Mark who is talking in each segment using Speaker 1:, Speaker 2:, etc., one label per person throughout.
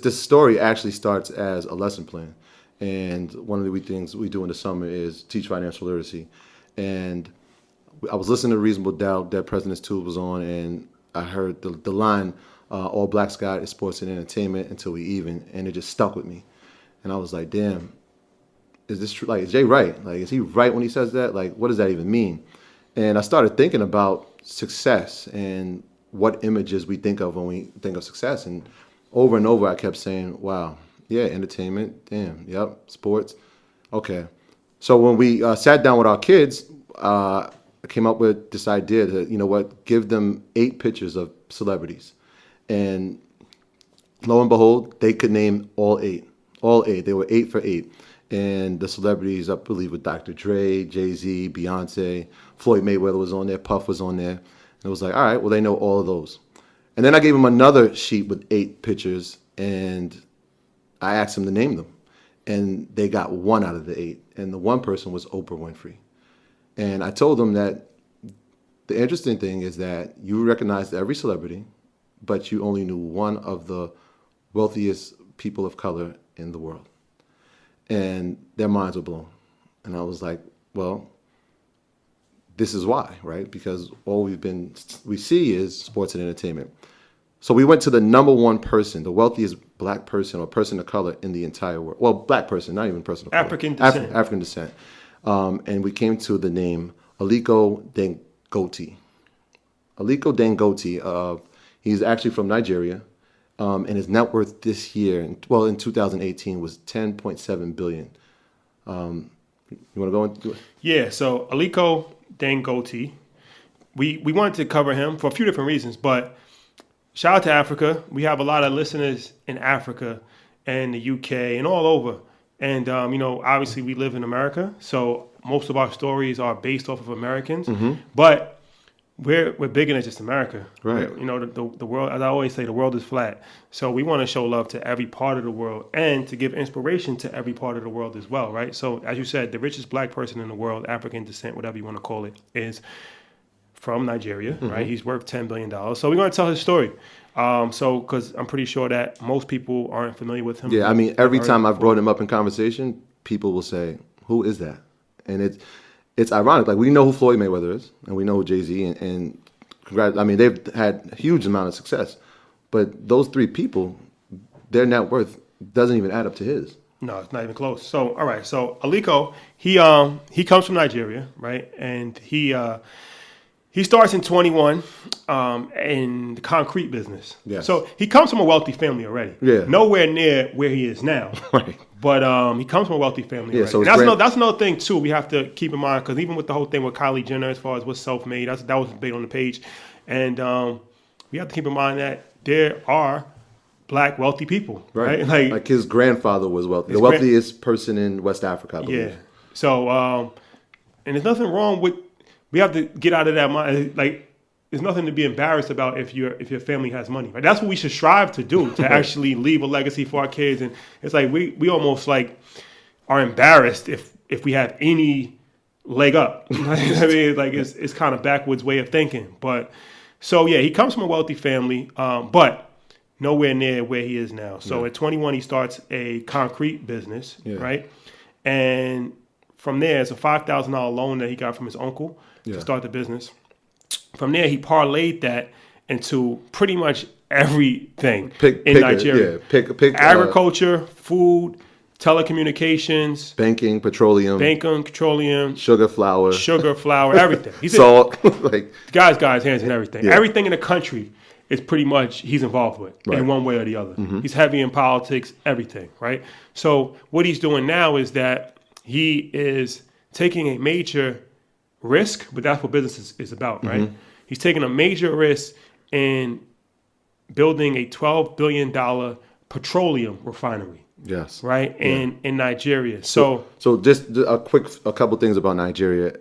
Speaker 1: This story actually starts as a lesson plan. And one of the things we do in the summer is teach financial literacy. And I was listening to Reasonable Doubt that President's Tools was on, and I heard the line, all Black Sky is sports and entertainment until we even, and it just stuck with me. And I was like, damn, is this true? Like, is Jay right? Like, is he right when he says that? Like, what does that even mean? And I started thinking about success and what images we think of when we think of success. And over, I kept saying, wow, yeah, entertainment, damn, yep, sports. Okay. So when we sat down with our kids, I came up with this idea that, you know what, give them 8 pictures of celebrities. And lo and behold, they could name all 8. All 8. They were 8 for 8. And the celebrities, I believe, were Dr. Dre, Jay-Z, Beyonce, Floyd Mayweather was on there, Puff was on there. And it was like, all right, well, they know all of those. And then I gave them another sheet with 8 pictures, and I asked them to name them. And they got 1 out of the 8. And the one person was Oprah Winfrey. And I told them that the interesting thing is that you recognized every celebrity, but you only knew one of the wealthiest people of color in the world. And their minds were blown. And I was like, well, this is why, right? Because all we see is sports and entertainment. So we went to the number 1 person, the wealthiest Black person or person of color in the entire world. Well, Black person, not even person of color.
Speaker 2: African descent.
Speaker 1: African descent. And we came to the name Aliko Dangote. Aliko Dangote, he's actually from Nigeria. And his net worth this year, in 2018, was $10.7 billion. You want to go into it?
Speaker 2: Yeah, so Aliko Dangote, we wanted to cover him for a few different reasons, but shout out to Africa. We have a lot of listeners in Africa and the UK and all over. And, obviously we live in America, so most of our stories are based off of Americans. Mm-hmm. But we're bigger than just America.
Speaker 1: Right.
Speaker 2: The world, as I always say, the world is flat. So we want to show love to every part of the world and to give inspiration to every part of the world as well, right? So as you said, the richest Black person in the world, African descent, whatever you want to call it, is from Nigeria, mm-hmm. right? He's worth $10 billion. So we're going to tell his story. Because I'm pretty sure that most people aren't familiar with him.
Speaker 1: Yeah, I mean, every time I've brought him up in conversation, people will say, who is that? And it's ironic. Like, we know who Floyd Mayweather is, and we know who Jay-Z, and I mean, they've had a huge amount of success. But those 3 people, their net worth doesn't even add up to his.
Speaker 2: No, it's not even close. So, all right. So, Aliko, he comes from Nigeria, right? And he starts in 21 in the concrete business.
Speaker 1: Yes.
Speaker 2: So he comes from a wealthy family already.
Speaker 1: Yeah.
Speaker 2: Nowhere near where he is now.
Speaker 1: Right.
Speaker 2: But he comes from a wealthy family already.
Speaker 1: So
Speaker 2: that's another thing, too, we have to keep in mind, because even with the whole thing with Kylie Jenner, as far as what's self-made, that was a debate on the page. And we have to keep in mind that there are Black wealthy people. Right.
Speaker 1: Like his grandfather was wealthy. The wealthiest person in West Africa, I believe.
Speaker 2: Yeah. So, and there's nothing wrong with, we have to get out of that mind. Like, there's nothing to be embarrassed about if your family has money. Right? That's what we should strive to do, to actually leave a legacy for our kids. And it's like we almost like are embarrassed if we have any leg up. I mean, like it's kind of backwards way of thinking. But so yeah, he comes from a wealthy family, but nowhere near where he is now. So at 21, he starts a concrete business, right? And from there, it's a $5,000 loan that he got from his uncle to start the business. From there, he parlayed that into pretty much everything in Nigeria. Agriculture, food, telecommunications,
Speaker 1: banking, petroleum, sugar,
Speaker 2: flour, everything. He's
Speaker 1: salt,
Speaker 2: guys, hands and everything. Yeah. Everything in the country is pretty much he's involved with in one way or the other. Mm-hmm. He's heavy in politics, everything, right? So what he's doing now is that he is taking a major risk, but that's what business is about, right? Mm-hmm. He's taking a major risk in building a $12 billion petroleum refinery.
Speaker 1: Yes.
Speaker 2: Right? In Nigeria. So
Speaker 1: just a couple things about Nigeria.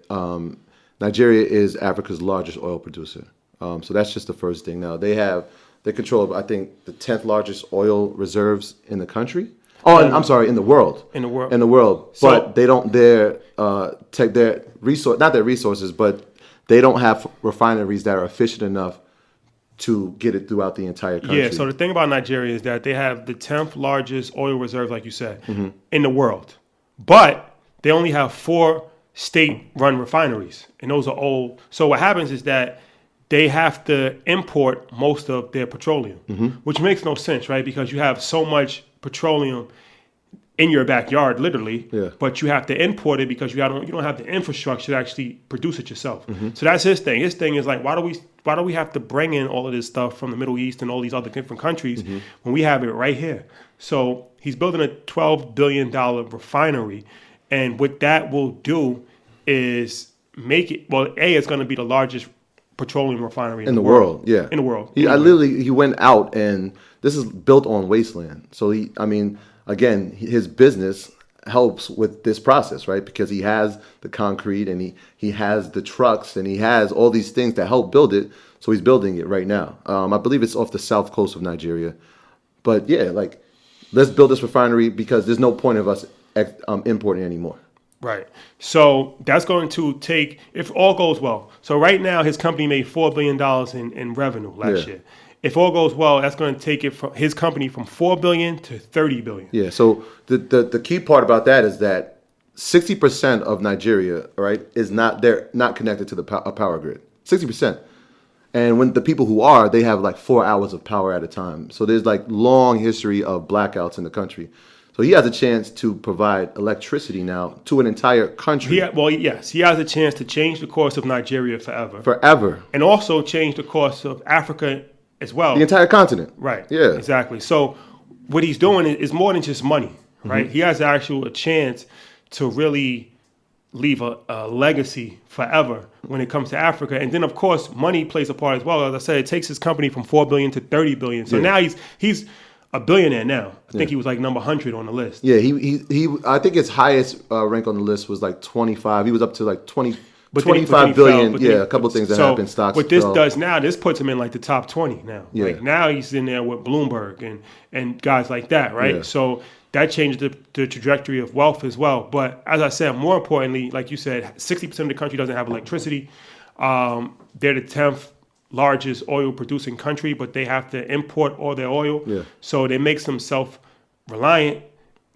Speaker 1: Nigeria is Africa's largest oil producer. So that's just the first thing. Now they control, I think, the 10th largest oil reserves in the country. I'm sorry, in the world. In the world. But they don't take not their resources, but they don't have refineries that are efficient enough to get it throughout the entire country.
Speaker 2: Yeah, so the thing about Nigeria is that they have the 10th largest oil reserve, like you said, in the world. But they only have 4 state-run refineries, and those are old. So what happens is that they have to import most of their petroleum, which makes no sense, right? Because you have so much petroleum in your backyard, literally, but you have to import it because you don't have the infrastructure to actually produce it yourself. So that's his thing. His thing is like, why do we have to bring in all of this stuff from the Middle East and all these other different countries when we have it right here? So he's building a $12 billion refinery, and what that will do is make it. Well, it's going to be the largest petroleum refinery in the world.
Speaker 1: Yeah,
Speaker 2: in the world.
Speaker 1: He went out, and this is built on wasteland. So again, his business helps with this process, right? Because he has the concrete, and he has the trucks, and he has all these things that help build it. So he's building it right now. I believe it's off the south coast of Nigeria. But yeah, like, let's build this refinery because there's no point of us importing anymore.
Speaker 2: Right. So that's going to take, if all goes well. So right now, his company made $4 billion in revenue last year. If all goes well, that's going to take it from his company from $4 billion to $30 billion.
Speaker 1: Yeah. So the key part about that is that 60% of Nigeria, right, is not connected to the power grid. 60%. And when the people who are, they have like 4 hours of power at a time. So there's like long history of blackouts in the country. So he has a chance to provide electricity now to an entire country.
Speaker 2: Yes, he has a chance to change the course of Nigeria forever.
Speaker 1: Forever.
Speaker 2: And also change the course of Africa as well.
Speaker 1: The entire continent.
Speaker 2: Right.
Speaker 1: Yeah.
Speaker 2: Exactly. So what he's doing is more than just money, right? He has a chance to really leave a legacy forever when it comes to Africa. And then, of course, money plays a part as well. As I said, it takes his company from $4 billion to $30 billion. So now he's a billionaire now. I think he was like number 100 on the list.
Speaker 1: Yeah, he I think his highest rank on the list was like 25. He was up to like 25 billion. A couple of things that happened. Stocks.
Speaker 2: What this does now, this puts him in like the top 20 now.
Speaker 1: Yeah.
Speaker 2: Like now he's in there with Bloomberg and guys like that, right? Yeah. So that changed the trajectory of wealth as well. But as I said, more importantly, like you said, 60% of the country doesn't have electricity. They're the 10th largest oil producing country, but they have to import all their oil. Yeah. So it makes them self-reliant.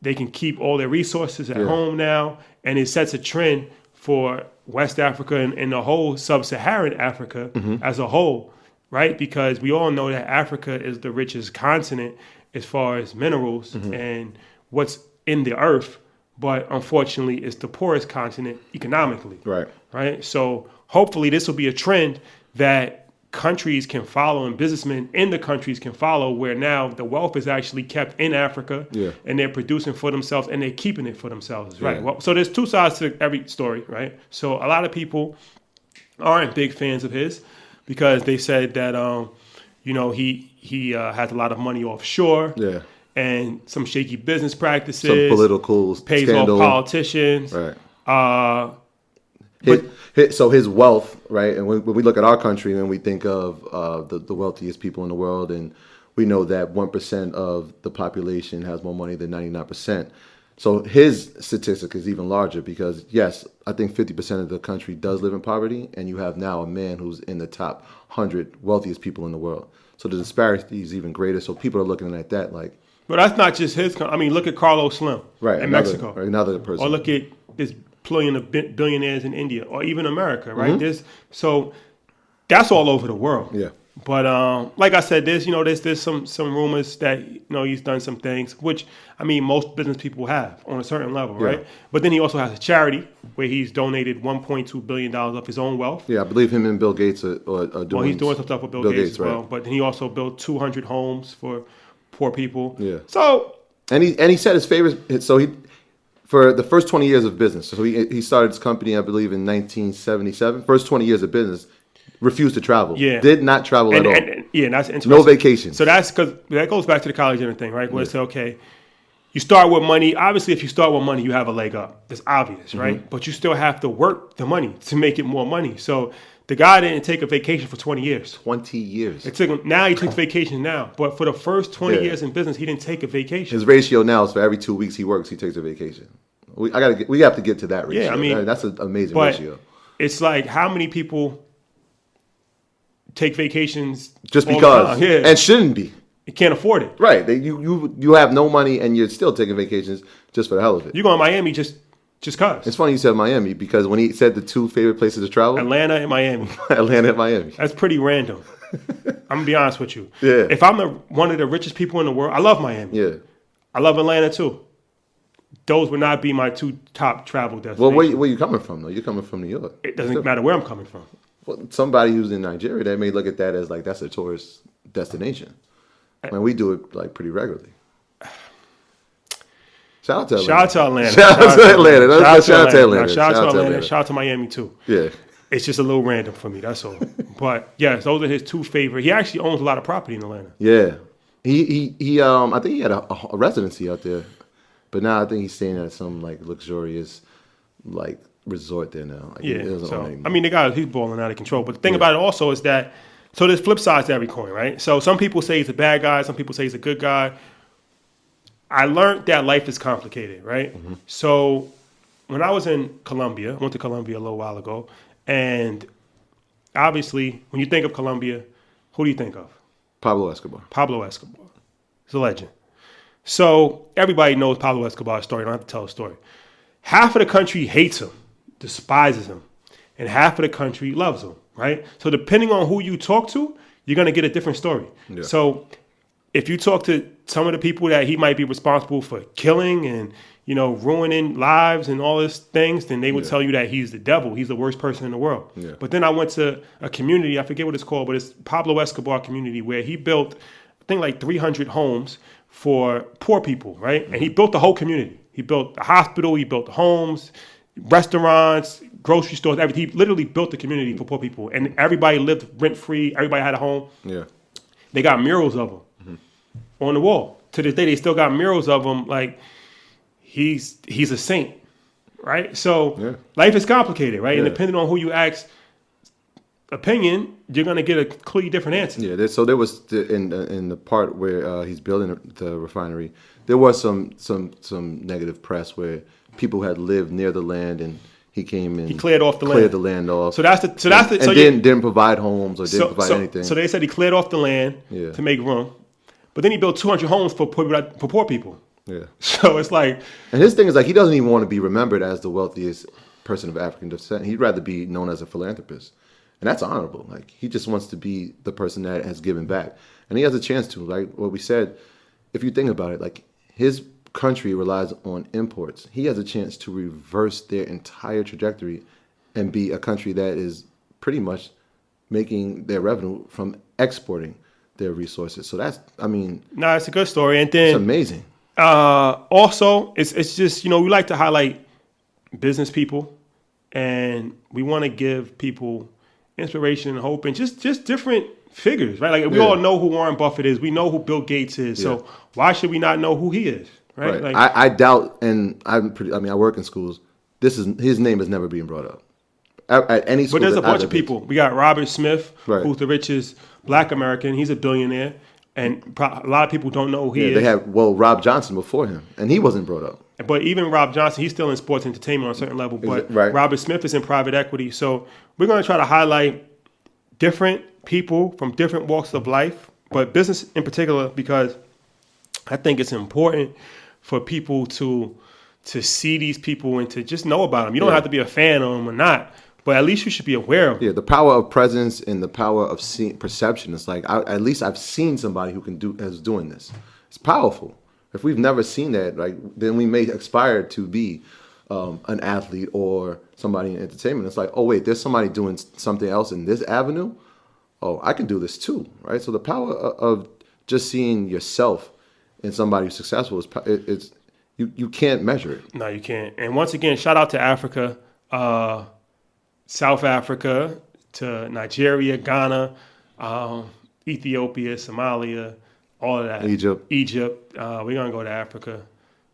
Speaker 2: They can keep all their resources at home now, and it sets a trend for West Africa and the whole sub-Saharan Africa as a whole, right? Because we all know that Africa is the richest continent as far as minerals and what's in the earth, but unfortunately it's the poorest continent economically. Right? So hopefully this will be a trend that countries can follow and businessmen in the countries can follow, where now the wealth is actually kept in Africa and they're producing for themselves and they're keeping it for themselves, right? Well, so there's two sides to every story, right? So a lot of people aren't big fans of his because they said that, he has a lot of money offshore and some shaky business practices. Some
Speaker 1: political
Speaker 2: pays
Speaker 1: scandal.
Speaker 2: off politicians.
Speaker 1: Right. So his wealth, right? And when we look at our country and we think of the wealthiest people in the world, and we know that 1% of the population has more money than 99%. So his statistic is even larger because, yes, I think 50% of the country does live in poverty, and you have now a man who's in the top 100 wealthiest people in the world. So the disparity is even greater. So people are looking at that like.
Speaker 2: But that's not just his. I mean, look at Carlos Slim in Mexico.
Speaker 1: Another person.
Speaker 2: Or look at this plillion of billionaires in India, or even America, right? So that's all over the world. Yeah. But like I said, there's some rumors that he's done some things, which I mean most business people have on a certain level, right? But then he also has a charity where he's donated $1.2 billion of his own wealth.
Speaker 1: Yeah, I believe him and Bill Gates are doing.
Speaker 2: Well, he's doing some stuff with Bill Gates as well. Right. But then he also built 200 homes for poor people. Yeah. So
Speaker 1: and he said his favorite. So he. For the first 20 years of business, so he started his company, I believe, in 1977. First 20 years of business, refused to travel. Yeah. Did not travel at all.
Speaker 2: And that's interesting.
Speaker 1: No vacations.
Speaker 2: So that's because that goes back to the college and thing, right? Where it's okay, you start with money. Obviously, if you start with money, you have a leg up. It's obvious, right? But you still have to work the money to make it more money. So the guy didn't take a vacation for 20 years.
Speaker 1: 20 years.
Speaker 2: It took him. Now he takes vacation now. But for the first 20 years in business, he didn't take a vacation.
Speaker 1: His ratio now is for every 2 weeks he works, he takes a vacation. We have to get to that ratio. Yeah, I mean, that's an amazing ratio.
Speaker 2: It's like how many people take vacations
Speaker 1: just
Speaker 2: all the
Speaker 1: because,
Speaker 2: time. Yeah.
Speaker 1: and shouldn't be.
Speaker 2: You can't afford it.
Speaker 1: Right. You have no money and you're still taking vacations just for the hell of it.
Speaker 2: You go to Miami just cause.
Speaker 1: It's funny you said Miami because when he said the two favorite places to travel,
Speaker 2: Atlanta and Miami.
Speaker 1: Atlanta and Miami.
Speaker 2: That's pretty random. I'm gonna be honest with you.
Speaker 1: Yeah.
Speaker 2: If I'm one of the richest people in the world, I love Miami.
Speaker 1: Yeah.
Speaker 2: I love Atlanta too. Those would not be my two top travel destinations.
Speaker 1: Well, where you coming from though? You're coming from New York.
Speaker 2: It doesn't matter where I'm coming from.
Speaker 1: Well, somebody who's in Nigeria, they may look at that as like that's a tourist destination. I mean, we do it like pretty regularly. Shout out to Atlanta.
Speaker 2: Shout out to Atlanta.
Speaker 1: Shout out to Atlanta.
Speaker 2: Shout out to
Speaker 1: Atlanta.
Speaker 2: Shout out to Atlanta. Shout out to Miami too.
Speaker 1: Yeah.
Speaker 2: It's just a little random for me. That's all. But yes, those are his two favorite. He actually owns a lot of property in Atlanta.
Speaker 1: Yeah. He I think he had a residency out there, but now I think he's staying at some like luxurious like resort there now. Like,
Speaker 2: Yeah.
Speaker 1: he doesn't
Speaker 2: So
Speaker 1: own it anymore.
Speaker 2: I mean, the guy he's balling out of control. But the thing about it also is that there's flip sides to every coin, right? So some people say he's a bad guy. Some people say he's a good guy. I learned that life is complicated, right?
Speaker 1: Mm-hmm.
Speaker 2: So when I was in Colombia, I went to Colombia a little while ago, and obviously when you think of Colombia, who do you think of?
Speaker 1: Pablo Escobar.
Speaker 2: Pablo Escobar. He's a legend. So everybody knows Pablo Escobar's story. I don't have to tell the story. Half of the country hates him, despises him, and half of the country loves him, right? So depending on who you talk to, you're going to get a different story.
Speaker 1: Yeah.
Speaker 2: So if you talk to some of the people that he might be responsible for killing and, you know, ruining lives and all these things, then they would tell you that he's the devil. He's the worst person in the world.
Speaker 1: Yeah.
Speaker 2: But then I went to a community, I forget what it's called, but it's Pablo Escobar community where he built, I think like 300 homes for poor people, right? And he built the whole community. He built a hospital, he built homes, restaurants, grocery stores, everything. He literally built the community for poor people. And everybody lived rent-free. Everybody had a home.
Speaker 1: Yeah.
Speaker 2: They got murals of him on the wall. To this day, they still got murals of him. Like, he's a saint, right? So life is complicated, right?
Speaker 1: Yeah.
Speaker 2: And depending on who you ask opinion, you're going to get a completely different answer.
Speaker 1: Yeah, so there was in the part where he's building the refinery, there was some negative press where people had lived near the land and he came and
Speaker 2: He cleared off the
Speaker 1: land off.
Speaker 2: So that's the
Speaker 1: didn't provide homes or didn't provide anything.
Speaker 2: So they said he cleared off the land to make room, but then he built 200 homes for poor people.
Speaker 1: Yeah.
Speaker 2: So it's like,
Speaker 1: and his thing is like he doesn't even want to be remembered as the wealthiest person of African descent. He'd rather be known as a philanthropist. And that's honorable. Like he just wants to be the person that has given back. And he has a chance to. Like what we said, if you think about it, like his country relies on imports. He has a chance to reverse their entire trajectory and be a country that is pretty much making their revenue from exporting their resources. So that's, I mean,
Speaker 2: it's a good story. And then
Speaker 1: it's amazing.
Speaker 2: Also, it's just, we like to highlight business people, and we want to give people inspiration and hope and just different figures, right? Like we all know who Warren Buffett is. We know who Bill Gates is. Yeah. So why should we not know who he is, right? Like,
Speaker 1: I doubt, and I work in schools. His name is never being brought up at any school.
Speaker 2: But there's a bunch of people. We got Robert Smith, who's the richest Black American. He's a billionaire, and a lot of people don't know who he is.
Speaker 1: They had Rob Johnson before him, and he wasn't brought up.
Speaker 2: But even Rob Johnson, he's still in sports entertainment on a certain level. But Robert Smith is in private equity. So we're going to try to highlight different people from different walks of life, but business in particular, because I think it's important for people to see these people and to just know about them. You don't have to be a fan of them or not, but at least you should be aware of them.
Speaker 1: Yeah, the power of presence and the power of perception. It's like at least I've seen somebody who is doing this. It's powerful. If we've never seen that, then we may aspire to be an athlete or somebody in entertainment. It's like, oh wait, there's somebody doing something else in this avenue. Oh, I can do this too, right? So the power of just seeing yourself in somebody who's successful is you can't measure it.
Speaker 2: No, you can't. And once again, shout out to Africa, South Africa, to Nigeria, Ghana, Ethiopia, Somalia. All of that. Egypt. We're going to go to Africa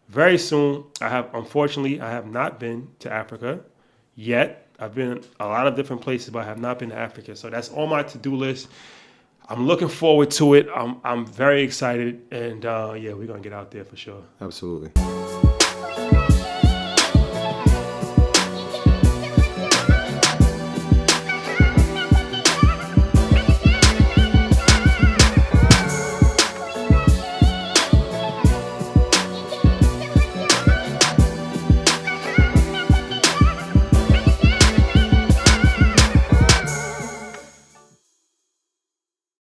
Speaker 2: very soon. Unfortunately, I have not been to Africa yet. I've been a lot of different places, but I have not been to Africa. So that's on my to-do list. I'm looking forward to it. I'm very excited. And we're going to get out there for sure.
Speaker 1: Absolutely.